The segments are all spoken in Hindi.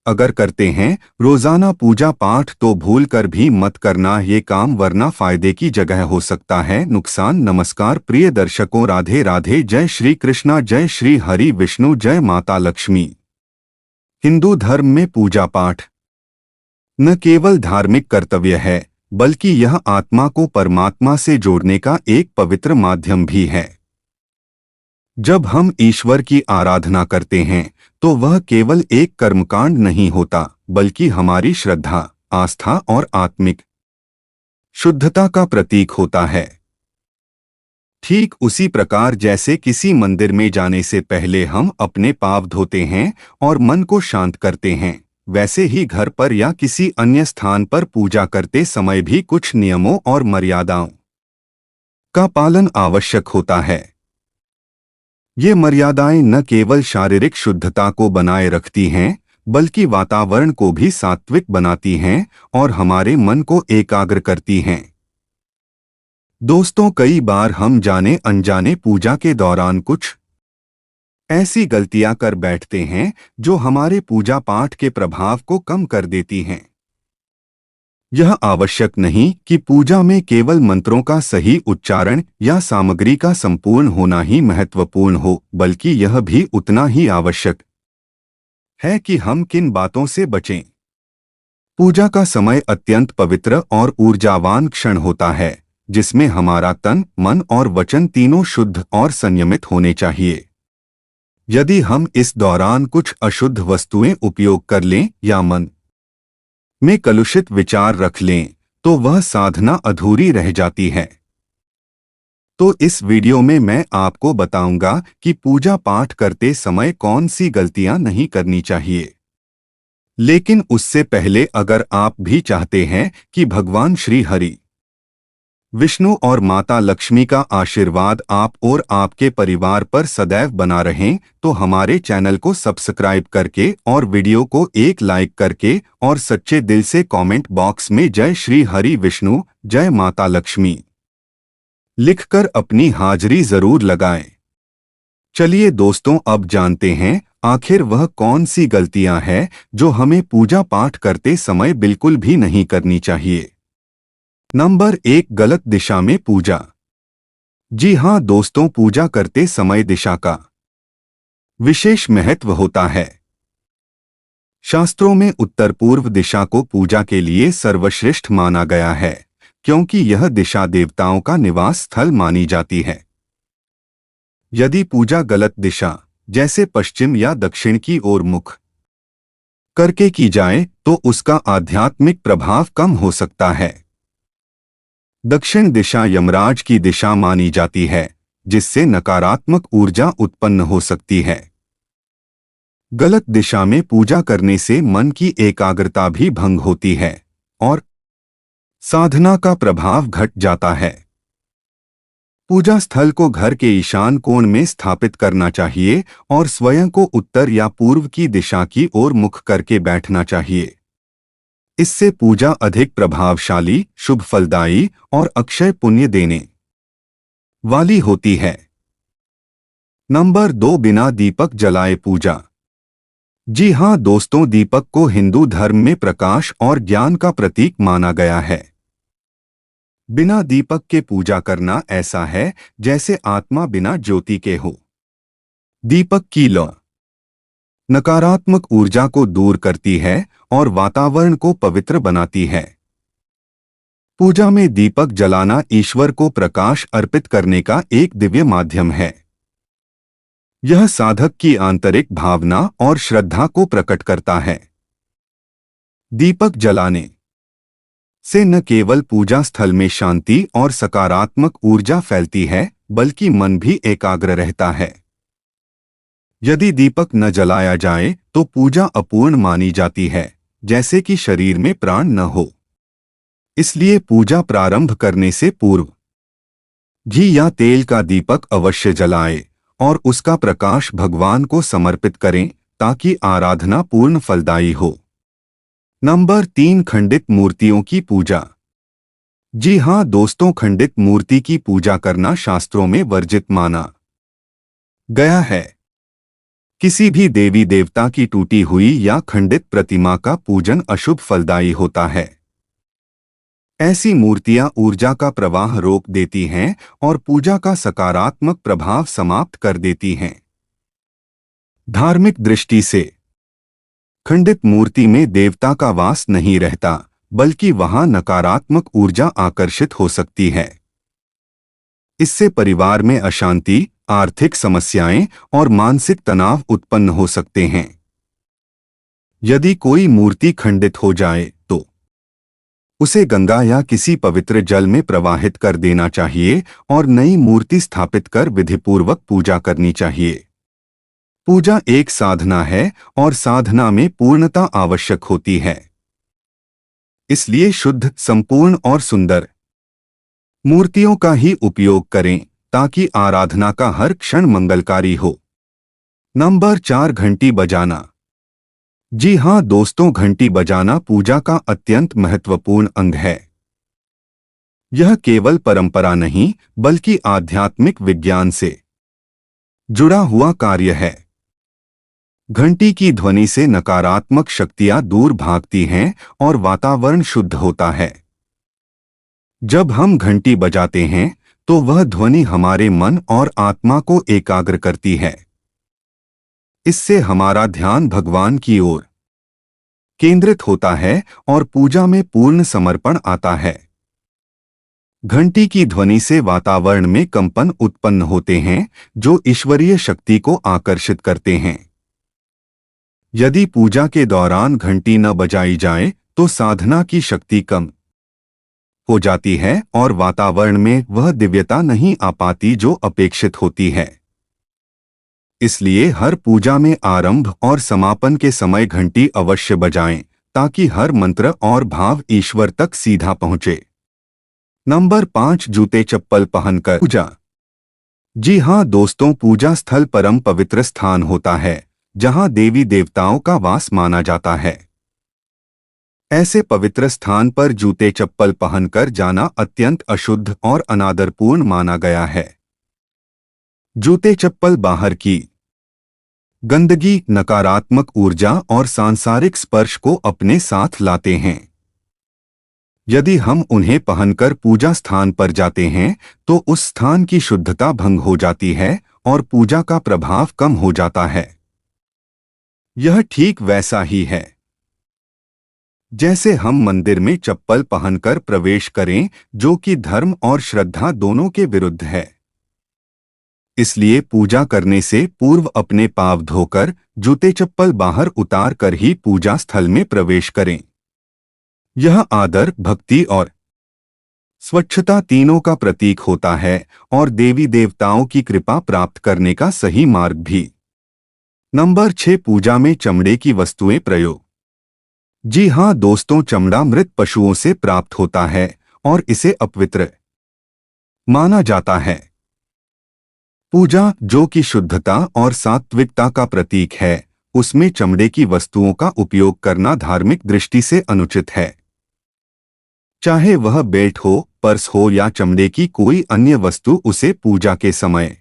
अगर करते हैं रोजाना पूजा पाठ तो भूल कर भी मत करना ये काम, वरना फायदे की जगह हो सकता है नुकसान। नमस्कार प्रिय दर्शकों, राधे राधे, जय श्री कृष्णा, जय श्री हरि विष्णु, जय माता लक्ष्मी। हिंदू धर्म में पूजा पाठ न केवल धार्मिक कर्तव्य है, बल्कि यह आत्मा को परमात्मा से जोड़ने का एक पवित्र माध्यम भी है। जब हम ईश्वर की आराधना करते हैं तो वह केवल एक कर्मकांड नहीं होता, बल्कि हमारी श्रद्धा, आस्था और आत्मिक शुद्धता का प्रतीक होता है। ठीक उसी प्रकार जैसे किसी मंदिर में जाने से पहले हम अपने पाँव धोते हैं और मन को शांत करते हैं, वैसे ही घर पर या किसी अन्य स्थान पर पूजा करते समय भी कुछ नियमों और मर्यादाओं का पालन आवश्यक होता है। ये मर्यादाएं न केवल शारीरिक शुद्धता को बनाए रखती हैं, बल्कि वातावरण को भी सात्विक बनाती हैं और हमारे मन को एकाग्र करती हैं। दोस्तों, कई बार हम जाने अनजाने पूजा के दौरान कुछ ऐसी गलतियां कर बैठते हैं जो हमारे पूजा पाठ के प्रभाव को कम कर देती हैं। यह आवश्यक नहीं कि पूजा में केवल मंत्रों का सही उच्चारण या सामग्री का संपूर्ण होना ही महत्वपूर्ण हो, बल्कि यह भी उतना ही आवश्यक है कि हम किन बातों से बचें। पूजा का समय अत्यंत पवित्र और ऊर्जावान क्षण होता है, जिसमें हमारा तन, मन और वचन तीनों शुद्ध और संयमित होने चाहिए। यदि हम इस दौरान कुछ अशुद्ध वस्तुएं उपयोग कर लें या मन में कलुषित विचार रख लें, तो वह साधना अधूरी रह जाती है। तो इस वीडियो में मैं आपको बताऊंगा कि पूजा पाठ करते समय कौन सी गलतियां नहीं करनी चाहिए। लेकिन उससे पहले अगर आप भी चाहते हैं कि भगवान श्री हरि विष्णु और माता लक्ष्मी का आशीर्वाद आप और आपके परिवार पर सदैव बना रहें, तो हमारे चैनल को सब्सक्राइब करके और वीडियो को एक लाइक करके और सच्चे दिल से कमेंट बॉक्स में जय श्री हरि विष्णु, जय माता लक्ष्मी लिखकर अपनी हाजिरी जरूर लगाएं। चलिए दोस्तों, अब जानते हैं आखिर वह कौन सी गलतियां हैं जो हमें पूजा पाठ करते समय बिल्कुल भी नहीं करनी चाहिए। नंबर 1, गलत दिशा में पूजा। जी हाँ दोस्तों, पूजा करते समय दिशा का विशेष महत्व होता है। शास्त्रों में उत्तर पूर्व दिशा को पूजा के लिए सर्वश्रेष्ठ माना गया है, क्योंकि यह दिशा देवताओं का निवास स्थल मानी जाती है। यदि पूजा गलत दिशा जैसे पश्चिम या दक्षिण की ओर मुख करके की जाए तो उसका आध्यात्मिक प्रभाव कम हो सकता है। दक्षिण दिशा यमराज की दिशा मानी जाती है, जिससे नकारात्मक ऊर्जा उत्पन्न हो सकती है। गलत दिशा में पूजा करने से मन की एकाग्रता भी भंग होती है और साधना का प्रभाव घट जाता है। पूजा स्थल को घर के ईशान कोण में स्थापित करना चाहिए और स्वयं को उत्तर या पूर्व की दिशा की ओर मुख करके बैठना चाहिए। इससे पूजा अधिक प्रभावशाली, शुभ फलदायी और अक्षय पुण्य देने वाली होती है। नंबर 2, बिना दीपक जलाए पूजा। जी हाँ दोस्तों, दीपक को हिंदू धर्म में प्रकाश और ज्ञान का प्रतीक माना गया है। बिना दीपक के पूजा करना ऐसा है जैसे आत्मा बिना ज्योति के हो। दीपक की लौ नकारात्मक ऊर्जा को दूर करती है और वातावरण को पवित्र बनाती है। पूजा में दीपक जलाना ईश्वर को प्रकाश अर्पित करने का एक दिव्य माध्यम है। यह साधक की आंतरिक भावना और श्रद्धा को प्रकट करता है। दीपक जलाने से न केवल पूजा स्थल में शांति और सकारात्मक ऊर्जा फैलती है, बल्कि मन भी एकाग्र रहता है। यदि दीपक न जलाया जाए तो पूजा अपूर्ण मानी जाती है, जैसे कि शरीर में प्राण न हो। इसलिए पूजा प्रारंभ करने से पूर्व घी या तेल का दीपक अवश्य जलाएं और उसका प्रकाश भगवान को समर्पित करें, ताकि आराधना पूर्ण फलदायी हो। नंबर 3, खंडित मूर्तियों की पूजा। जी हाँ दोस्तों, खंडित मूर्ति की पूजा करना शास्त्रों में वर्जित माना गया है। किसी भी देवी देवता की टूटी हुई या खंडित प्रतिमा का पूजन अशुभ फलदायी होता है। ऐसी मूर्तियां ऊर्जा का प्रवाह रोक देती हैं और पूजा का सकारात्मक प्रभाव समाप्त कर देती हैं। धार्मिक दृष्टि से खंडित मूर्ति में देवता का वास नहीं रहता, बल्कि वहां नकारात्मक ऊर्जा आकर्षित हो सकती है। इससे परिवार में अशांति, आर्थिक समस्याएं और मानसिक तनाव उत्पन्न हो सकते हैं। यदि कोई मूर्ति खंडित हो जाए तो उसे गंगा या किसी पवित्र जल में प्रवाहित कर देना चाहिए और नई मूर्ति स्थापित कर विधिपूर्वक पूजा करनी चाहिए। पूजा एक साधना है और साधना में पूर्णता आवश्यक होती है। इसलिए शुद्ध, संपूर्ण और सुंदर मूर्तियों का ही उपयोग करें ताकि आराधना का हर क्षण मंगलकारी हो। नंबर 4, घंटी बजाना। जी हां दोस्तों, घंटी बजाना पूजा का अत्यंत महत्वपूर्ण अंग है। यह केवल परंपरा नहीं, बल्कि आध्यात्मिक विज्ञान से जुड़ा हुआ कार्य है। घंटी की ध्वनि से नकारात्मक शक्तियां दूर भागती हैं और वातावरण शुद्ध होता है। जब हम घंटी बजाते हैं तो वह ध्वनि हमारे मन और आत्मा को एकाग्र करती है। इससे हमारा ध्यान भगवान की ओर केंद्रित होता है और पूजा में पूर्ण समर्पण आता है। घंटी की ध्वनि से वातावरण में कंपन उत्पन्न होते हैं जो ईश्वरीय शक्ति को आकर्षित करते हैं। यदि पूजा के दौरान घंटी न बजाई जाए तो साधना की शक्ति कम हो जाती है और वातावरण में वह दिव्यता नहीं आ पाती जो अपेक्षित होती है। इसलिए हर पूजा में आरंभ और समापन के समय घंटी अवश्य बजाएं ताकि हर मंत्र और भाव ईश्वर तक सीधा पहुंचे। नंबर 5, जूते चप्पल पहनकर पूजा। जी हां दोस्तों, पूजा स्थल परम पवित्र स्थान होता है जहां देवी देवताओं का वास माना जाता है। ऐसे पवित्र स्थान पर जूते चप्पल पहनकर जाना अत्यंत अशुद्ध और अनादरपूर्ण माना गया है। जूते चप्पल बाहर की गंदगी, नकारात्मक ऊर्जा और सांसारिक स्पर्श को अपने साथ लाते हैं। यदि हम उन्हें पहनकर पूजा स्थान पर जाते हैं तो उस स्थान की शुद्धता भंग हो जाती है और पूजा का प्रभाव कम हो जाता है। यह ठीक वैसा ही है जैसे हम मंदिर में चप्पल पहनकर प्रवेश करें, जो कि धर्म और श्रद्धा दोनों के विरुद्ध है। इसलिए पूजा करने से पूर्व अपने पाँव धोकर जूते चप्पल बाहर उतार कर ही पूजा स्थल में प्रवेश करें। यह आदर, भक्ति और स्वच्छता तीनों का प्रतीक होता है और देवी देवताओं की कृपा प्राप्त करने का सही मार्ग भी। नंबर 6, पूजा में चमड़े की वस्तुएं प्रयोग। जी हां दोस्तों, चमड़ा मृत पशुओं से प्राप्त होता है और इसे अपवित्र माना जाता है। पूजा, जो कि शुद्धता और सात्विकता का प्रतीक है, उसमें चमड़े की वस्तुओं का उपयोग करना धार्मिक दृष्टि से अनुचित है। चाहे वह बेल्ट हो, पर्स हो या चमड़े की कोई अन्य वस्तु, उसे पूजा के समय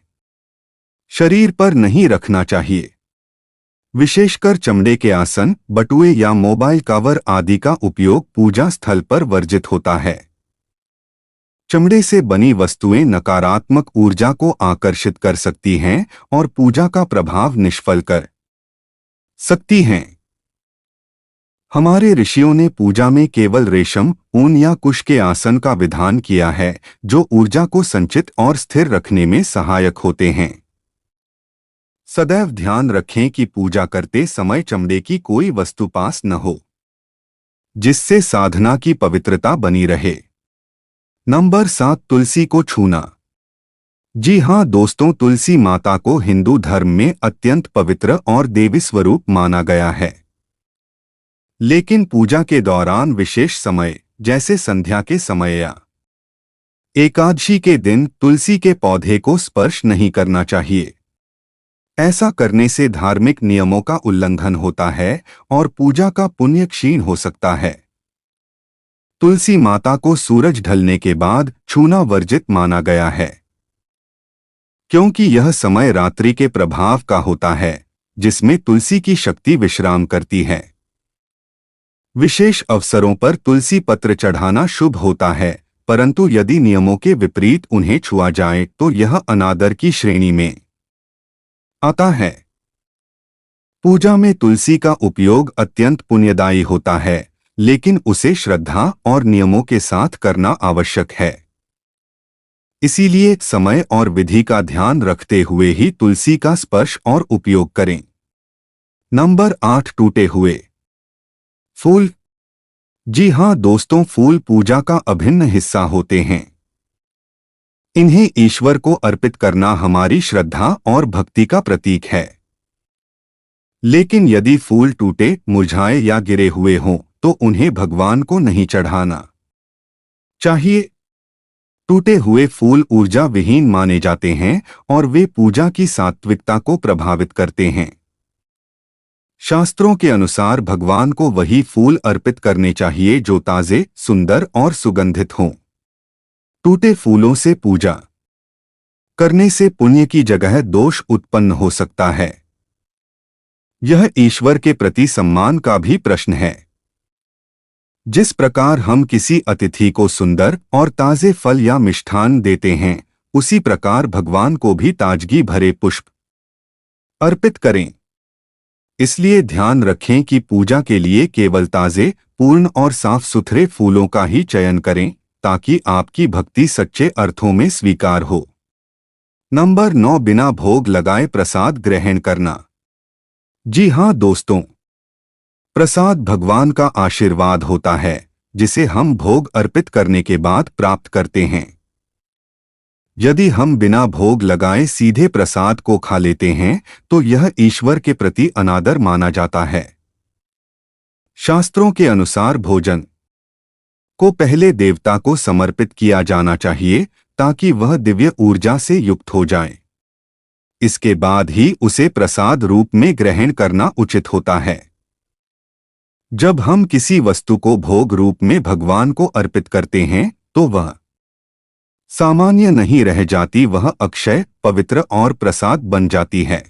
शरीर पर नहीं रखना चाहिए। विशेषकर चमड़े के आसन, बटुए या मोबाइल कवर आदि का उपयोग पूजा स्थल पर वर्जित होता है। चमड़े से बनी वस्तुएं नकारात्मक ऊर्जा को आकर्षित कर सकती हैं और पूजा का प्रभाव निष्फल कर सकती हैं। हमारे ऋषियों ने पूजा में केवल रेशम, ऊन या कुश के आसन का विधान किया है, जो ऊर्जा को संचित और स्थिर रखने में सहायक होते हैं। सदैव ध्यान रखें कि पूजा करते समय चमड़े की कोई वस्तु पास न हो, जिससे साधना की पवित्रता बनी रहे। नंबर 7, तुलसी को छूना। जी हां दोस्तों, तुलसी माता को हिंदू धर्म में अत्यंत पवित्र और देवी स्वरूप माना गया है। लेकिन पूजा के दौरान विशेष समय, जैसे संध्या के समय या एकादशी के दिन, तुलसी के पौधे को स्पर्श नहीं करना चाहिए। ऐसा करने से धार्मिक नियमों का उल्लंघन होता है और पूजा का पुण्य क्षीण हो सकता है। तुलसी माता को सूरज ढलने के बाद छूना वर्जित माना गया है, क्योंकि यह समय रात्रि के प्रभाव का होता है जिसमें तुलसी की शक्ति विश्राम करती है। विशेष अवसरों पर तुलसी पत्र चढ़ाना शुभ होता है, परंतु यदि नियमों के विपरीत उन्हें छुआ जाए तो यह अनादर की श्रेणी में आता है। पूजा में तुलसी का उपयोग अत्यंत पुण्यदायी होता है, लेकिन उसे श्रद्धा और नियमों के साथ करना आवश्यक है। इसीलिए समय और विधि का ध्यान रखते हुए ही तुलसी का स्पर्श और उपयोग करें। नंबर 8, टूटे हुए फूल। जी हाँ दोस्तों, फूल पूजा का अभिन्न हिस्सा होते हैं। इन्हें ईश्वर को अर्पित करना हमारी श्रद्धा और भक्ति का प्रतीक है। लेकिन यदि फूल टूटे, मुरझाए या गिरे हुए हों, तो उन्हें भगवान को नहीं चढ़ाना चाहिए। टूटे हुए फूल ऊर्जा विहीन माने जाते हैं और वे पूजा की सात्विकता को प्रभावित करते हैं। शास्त्रों के अनुसार भगवान को वही फूल अर्पित करने चाहिए जो ताजे, सुंदर और सुगंधित हों। टूटे फूलों से पूजा करने से पुण्य की जगह दोष उत्पन्न हो सकता है। यह ईश्वर के प्रति सम्मान का भी प्रश्न है। जिस प्रकार हम किसी अतिथि को सुंदर और ताजे फल या मिष्ठान देते हैं, उसी प्रकार भगवान को भी ताजगी भरे पुष्प अर्पित करें। इसलिए ध्यान रखें कि पूजा के लिए केवल ताजे, पूर्ण और साफ सुथरे फूलों का ही चयन करें, ताकि आपकी भक्ति सच्चे अर्थों में स्वीकार हो। नंबर 9, बिना भोग लगाए प्रसाद ग्रहण करना। जी हाँ दोस्तों, प्रसाद भगवान का आशीर्वाद होता है, जिसे हम भोग अर्पित करने के बाद प्राप्त करते हैं। यदि हम बिना भोग लगाए सीधे प्रसाद को खा लेते हैं, तो यह ईश्वर के प्रति अनादर माना जाता है। शास्त्रों के अनुसार भोजन को पहले देवता को समर्पित किया जाना चाहिए, ताकि वह दिव्य ऊर्जा से युक्त हो जाए। इसके बाद ही उसे प्रसाद रूप में ग्रहण करना उचित होता है। जब हम किसी वस्तु को भोग रूप में भगवान को अर्पित करते हैं, तो वह सामान्य नहीं रह जाती, वह अक्षय, पवित्र और प्रसाद बन जाती है।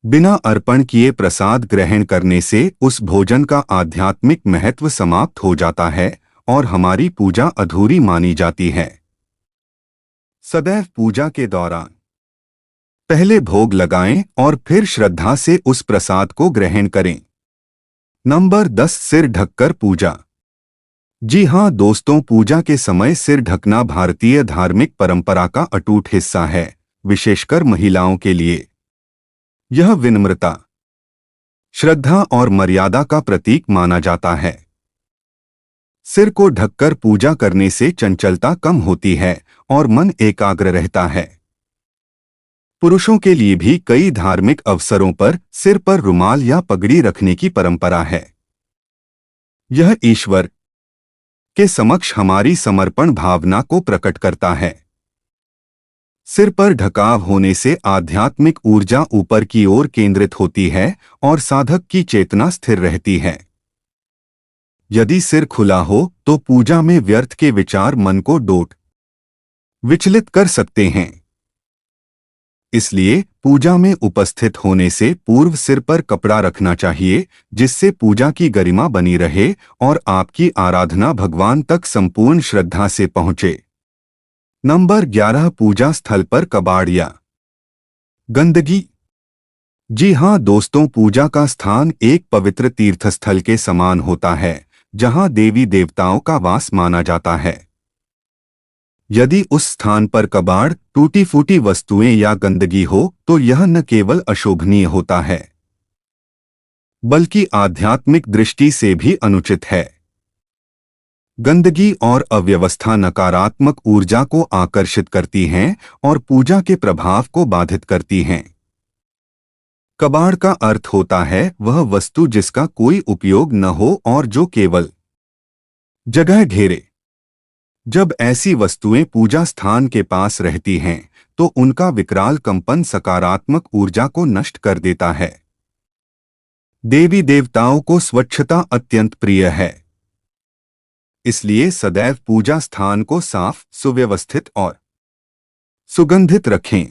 बिना अर्पण किए प्रसाद ग्रहण करने से उस भोजन का आध्यात्मिक महत्व समाप्त हो जाता है और हमारी पूजा अधूरी मानी जाती है। सदैव पूजा के दौरान पहले भोग लगाएं और फिर श्रद्धा से उस प्रसाद को ग्रहण करें। नंबर 10, सिर ढककर पूजा। जी हाँ दोस्तों, पूजा के समय सिर ढकना भारतीय धार्मिक परंपरा का अटूट हिस्सा है, विशेषकर महिलाओं के लिए। यह विनम्रता, श्रद्धा और मर्यादा का प्रतीक माना जाता है। सिर को ढककर पूजा करने से चंचलता कम होती है और मन एकाग्र रहता है। पुरुषों के लिए भी कई धार्मिक अवसरों पर सिर पर रुमाल या पगड़ी रखने की परंपरा है। यह ईश्वर के समक्ष हमारी समर्पण भावना को प्रकट करता है। सिर पर ढकाव होने से आध्यात्मिक ऊर्जा ऊपर की ओर केंद्रित होती है और साधक की चेतना स्थिर रहती है। यदि सिर खुला हो तो पूजा में व्यर्थ के विचार मन को विचलित कर सकते हैं। इसलिए पूजा में उपस्थित होने से पूर्व सिर पर कपड़ा रखना चाहिए, जिससे पूजा की गरिमा बनी रहे और आपकी आराधना भगवान तक संपूर्ण श्रद्धा से पहुंचे। नंबर 11, पूजा स्थल पर कबाड़ या गंदगी। जी हाँ दोस्तों, पूजा का स्थान एक पवित्र तीर्थस्थल के समान होता है, जहां देवी देवताओं का वास माना जाता है। यदि उस स्थान पर कबाड़, टूटी फूटी वस्तुएं या गंदगी हो तो यह न केवल अशोभनीय होता है, बल्कि आध्यात्मिक दृष्टि से भी अनुचित है। गंदगी और अव्यवस्था नकारात्मक ऊर्जा को आकर्षित करती हैं और पूजा के प्रभाव को बाधित करती हैं। कबाड़ का अर्थ होता है वह वस्तु जिसका कोई उपयोग न हो और जो केवल जगह घेरे। जब ऐसी वस्तुएं पूजा स्थान के पास रहती हैं, तो उनका विकराल कंपन सकारात्मक ऊर्जा को नष्ट कर देता है। देवी देवताओं को स्वच्छता अत्यंत प्रिय है, इसलिए सदैव पूजा स्थान को साफ, सुव्यवस्थित और सुगंधित रखें।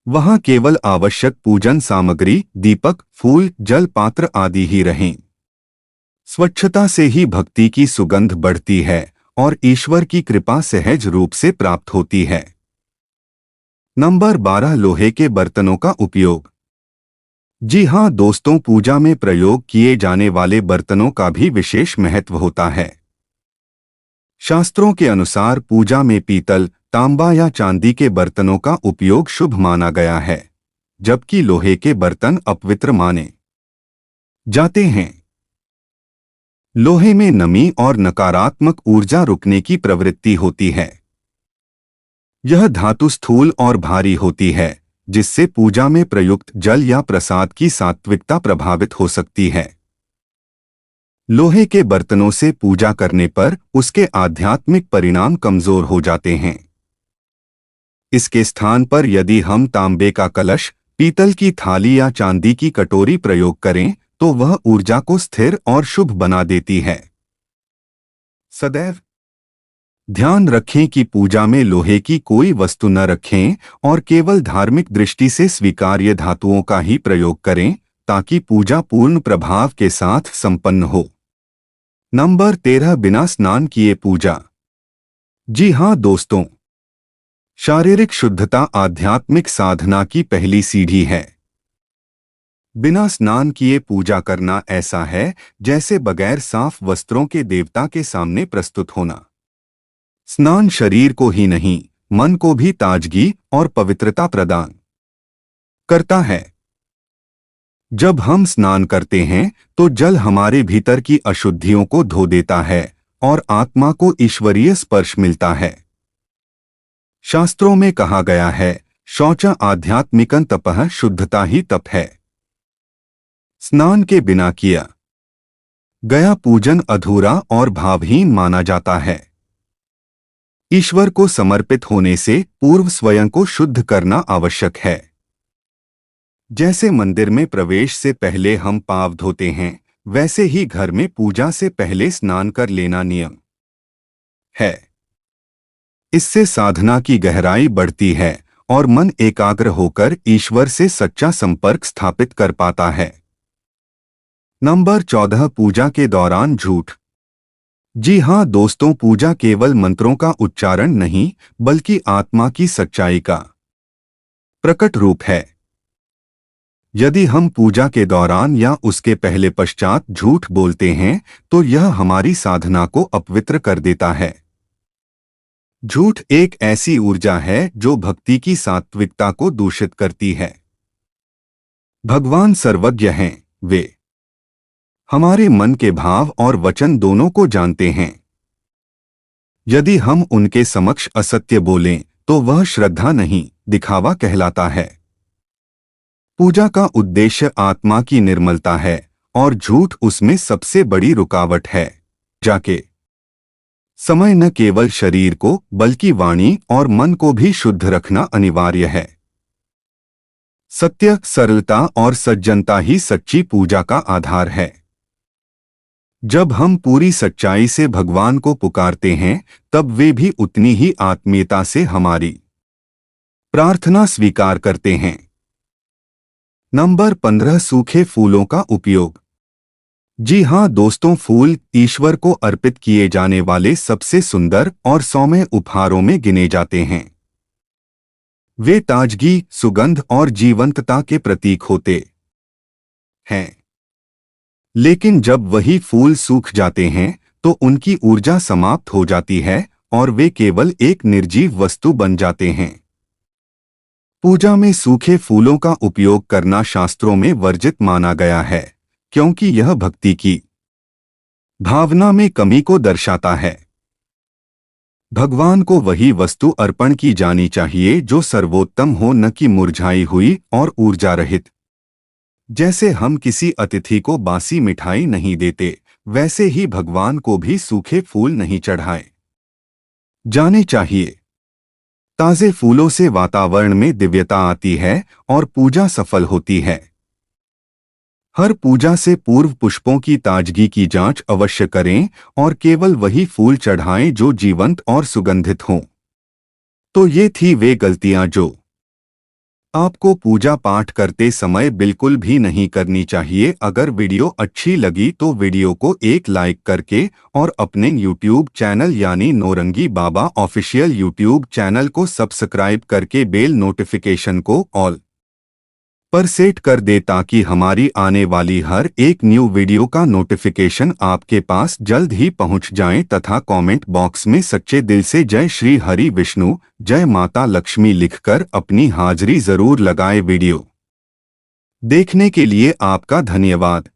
वहां केवल आवश्यक पूजन सामग्री, दीपक, फूल, जल पात्र आदि ही रहें। स्वच्छता से ही भक्ति की सुगंध बढ़ती है और ईश्वर की कृपा सहज रूप से प्राप्त होती है। नंबर 12, लोहे के बर्तनों का उपयोग। जी हाँ दोस्तों, पूजा में प्रयोग किए जाने वाले बर्तनों का भी विशेष महत्व होता है। शास्त्रों के अनुसार पूजा में पीतल, तांबा या चांदी के बर्तनों का उपयोग शुभ माना गया है, जबकि लोहे के बर्तन अपवित्र माने जाते हैं। लोहे में नमी और नकारात्मक ऊर्जा रुकने की प्रवृत्ति होती है। यह धातु स्थूल और भारी होती है, जिससे पूजा में प्रयुक्त जल या प्रसाद की सात्विकता प्रभावित हो सकती है। लोहे के बर्तनों से पूजा करने पर उसके आध्यात्मिक परिणाम कमजोर हो जाते हैं। इसके स्थान पर यदि हम तांबे का कलश, पीतल की थाली या चांदी की कटोरी प्रयोग करें तो वह ऊर्जा को स्थिर और शुभ बना देती है। सदैव ध्यान रखें कि पूजा में लोहे की कोई वस्तु न रखें और केवल धार्मिक दृष्टि से स्वीकार्य धातुओं का ही प्रयोग करें, ताकि पूजा पूर्ण प्रभाव के साथ संपन्न हो। नंबर 13, बिना स्नान किए पूजा। जी हाँ दोस्तों, शारीरिक शुद्धता आध्यात्मिक साधना की पहली सीढ़ी है। बिना स्नान किए पूजा करना ऐसा है जैसे बगैर साफ वस्त्रों के देवता के सामने प्रस्तुत होना। स्नान शरीर को ही नहीं, मन को भी ताजगी और पवित्रता प्रदान करता है। जब हम स्नान करते हैं तो जल हमारे भीतर की अशुद्धियों को धो देता है और आत्मा को ईश्वरीय स्पर्श मिलता है। शास्त्रों में कहा गया है, शौच आध्यात्मिकं तपः, शुद्धता ही तप है। स्नान के बिना किया गया पूजन अधूरा और भावहीन माना जाता है। ईश्वर को समर्पित होने से पूर्व स्वयं को शुद्ध करना आवश्यक है। जैसे मंदिर में प्रवेश से पहले हम पाँव धोते हैं, वैसे ही घर में पूजा से पहले स्नान कर लेना नियम है। इससे साधना की गहराई बढ़ती है और मन एकाग्र होकर ईश्वर से सच्चा संपर्क स्थापित कर पाता है। नंबर 14, पूजा के दौरान झूठ। जी हाँ दोस्तों, पूजा केवल मंत्रों का उच्चारण नहीं, बल्कि आत्मा की सच्चाई का प्रकट रूप है। यदि हम पूजा के दौरान या उसके पहले पश्चात झूठ बोलते हैं तो यह हमारी साधना को अपवित्र कर देता है। झूठ एक ऐसी ऊर्जा है जो भक्ति की सात्विकता को दूषित करती है। भगवान सर्वज्ञ हैं, वे हमारे मन के भाव और वचन दोनों को जानते हैं। यदि हम उनके समक्ष असत्य बोलें तो वह श्रद्धा नहीं, दिखावा कहलाता है। पूजा का उद्देश्य आत्मा की निर्मलता है और झूठ उसमें सबसे बड़ी रुकावट है। जाके समय न केवल शरीर को बल्कि वाणी और मन को भी शुद्ध रखना अनिवार्य है। सत्य, सरलता और सज्जनता ही सच्ची पूजा का आधार है। जब हम पूरी सच्चाई से भगवान को पुकारते हैं तब वे भी उतनी ही आत्मीयता से हमारी प्रार्थना स्वीकार करते हैं। नंबर 15, सूखे फूलों का उपयोग। जी हाँ दोस्तों, फूल ईश्वर को अर्पित किए जाने वाले सबसे सुंदर और सौम्य उपहारों में गिने जाते हैं। वे ताजगी, सुगंध और जीवंतता के प्रतीक होते हैं। लेकिन जब वही फूल सूख जाते हैं तो उनकी ऊर्जा समाप्त हो जाती है और वे केवल एक निर्जीव वस्तु बन जाते हैं। पूजा में सूखे फूलों का उपयोग करना शास्त्रों में वर्जित माना गया है, क्योंकि यह भक्ति की भावना में कमी को दर्शाता है। भगवान को वही वस्तु अर्पण की जानी चाहिए जो सर्वोत्तम हो, न कि मुरझाई हुई और ऊर्जा रहित। जैसे हम किसी अतिथि को बासी मिठाई नहीं देते, वैसे ही भगवान को भी सूखे फूल नहीं चढ़ाए जाने चाहिए। ताजे फूलों से वातावरण में दिव्यता आती है और पूजा सफल होती है। हर पूजा से पूर्व पुष्पों की ताजगी की जांच अवश्य करें और केवल वही फूल चढ़ाएं जो जीवंत और सुगंधित हों। तो ये थी वे गलतियां जो आपको पूजा पाठ करते समय बिल्कुल भी नहीं करनी चाहिए। अगर वीडियो अच्छी लगी तो वीडियो को एक लाइक करके और अपने YouTube चैनल यानी नौरंगी बाबा ऑफिशियल YouTube चैनल को सब्सक्राइब करके बेल नोटिफिकेशन को ऑल पर सेट कर दे ताकि हमारी आने वाली हर एक न्यू वीडियो का नोटिफिकेशन आपके पास जल्द ही पहुंच जाए। तथा कमेंट बॉक्स में सच्चे दिल से जय श्री हरि विष्णु, जय माता लक्ष्मी लिखकर अपनी हाजिरी जरूर लगाए। वीडियो देखने के लिए आपका धन्यवाद।